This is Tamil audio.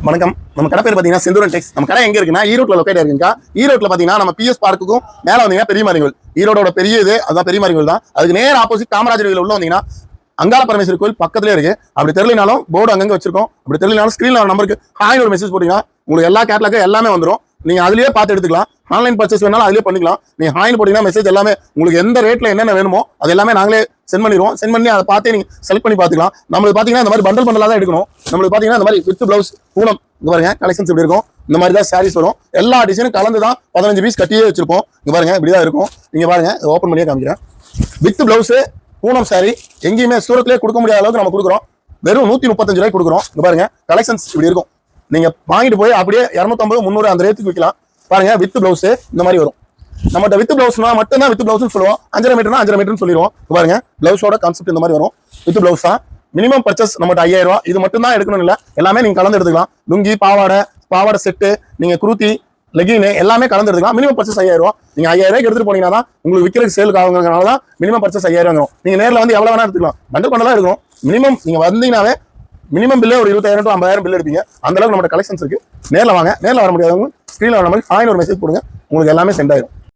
வணக்கம். நம்ம கடை பேர் பார்த்தீங்கன்னா செந்தூரன் டெக்ஸ். நம்ம கடை எங்க இருக்குன்னா ஈரோட்ல லொக்கேட் இருக்குங்கக்கா. ஈரோட்ல பார்த்தீங்கன்னா நம்ம பிஎஸ் பார்க்குக்கும் மேலே வந்தீங்கன்னா பெரிய மாரியங்கள், ஈரோட பெரிய இது அதுதான் பெரிய மாரியங்கள் தான். அதுக்கு நேர் ஆப்போசிட் காமராஜர் உள்ள வந்தீங்கன்னா அங்காள பரமேஸ்வரர் கோயில் பக்கத்துலேயே இருக்கு. அப்படி தெரியலனாலும் போர்டு அங்கங்கே வச்சிருக்கோம். அப்படி தெரியலனாலும் ஸ்க்ரீன்ல நம்பருக்கு ஹாய்னு ஒரு மெசேஜ் போட்டீங்கன்னா உங்களுக்கு எல்லா கேட்லாக்கும் எல்லாமே வந்துடும். நீங்க அதுலயே பார்த்து எடுத்துக்கலாம். ஆன்லைன் பர்ச்சேஸ் வேணாலும் அதுலயே பண்ணிக்கலாம். நீங்க ஹாய்னு போட்டீங்கன்னா மெசேஜ் எல்லாமே உங்களுக்கு எந்த ரேட்ல என்னென்ன வேணுமோ அது எல்லாமே நாங்களே சென்ட் பண்ணிடுவோம். சென்ட் பண்ணி அதை பார்த்து நீங்க செலக்ட் பண்ணி பார்த்துக்கலாம். நம்மளுக்கு பார்த்தீங்கன்னா இந்த மாதிரி பண்டல் பண்டலாக தான் எடுக்கணும். நம்மளுக்கு பார்த்தீங்கன்னா இந்த மாதிரி வித் பிளவுஸ் பூனம் இங்க பாருங்க கலெக்ஷன்ஸ் இப்படி இருக்கும். இந்த மாதிரி தான் சாரீஸ் வரும். எல்லா டிசைனும் கலந்து தான் 15 பீஸ் கட்டியே வச்சிருப்போம். இங்க பாருங்க இப்படிதான் இருக்கும். நீங்க பாருங்க ஓப்பன் பண்ணியே காமிக்கிறேன். வித் பிளவுஸ் பூனம் சாரி எங்கேயுமே சூரத்லேயே கொடுக்க முடியாத அளவுக்கு நம்ம கொடுக்குறோம். வெறும் 135 ரூபாய்க்கு கொடுக்குறோம். இங்க பாருங்க கலெக்ஷன்ஸ் இப்படி இருக்கும். நீங்க வாங்கிட்டு போய் அப்படியே 250 300 அந்த ரேட்டுக்கு விற்கலாம். பாருங்க வித் பிளவுஸ் இந்த மாதிரி வரும். நம்மகிட்ட வித் பிளவுஸ்னா மட்டும்தான் வித் பிளவுஸ் சொல்லுவோம். 5.5 மீட்டர்னா 5.5 மீட்டர் சொல்லிடுவோம். பாருங்க பிளவுஸோட கான்செப்ட் இந்த மாதிரி வரும். வித் பிளவுஸ் தான். மினிமம் பர்ச்சேஸ் நம்மகிட்ட 5000 ரூபாய். இது மட்டும் தான் எடுக்கணும் இல்லை, எல்லாமே நீங்க கலந்து எடுத்துக்கலாம். லுங்கி பாவாடை செட்டு நீங்க குருத்தி லெகின் எல்லாமே கலந்து எடுத்துக்கலாம். மினிமம் பர்ச்சேஸ் 5000 ரூபாய். நீங்க 5000 ரூபாய்க்கு எடுத்துட்டு போனீங்கன்னா தான் உங்களுக்கு விற்கிறதுக்கு சேலுக்கு ஆகுங்கிறதுனால தான் மினிமம் பர்ச்சேஸ் 5000 வரும். நீங்க நேரில் வந்து எவ்வளவு வேணா எடுத்துக்கலாம். பண்டல் பண்ணலாம் எடுக்கணும். மினிமம் நீங்க வந்தீங்கன்னாவே மினிமம் பில்லே ஒரு 20000 to 50000 பில் எடுப்பீங்க. அந்த அளவுக்கு நம்ம கலெக்ஷன்ஸ் இருக்கு. நேரில் வாங்க. நேரில் வர முடியாதவங்க ஸ்க்ரீனில் வர மாதிரி ஹாய்னு ஒரு மெசேஜ் போடுங்க. உங்களுக்கு எல்லாமே சென்ட் ஆயிடும்.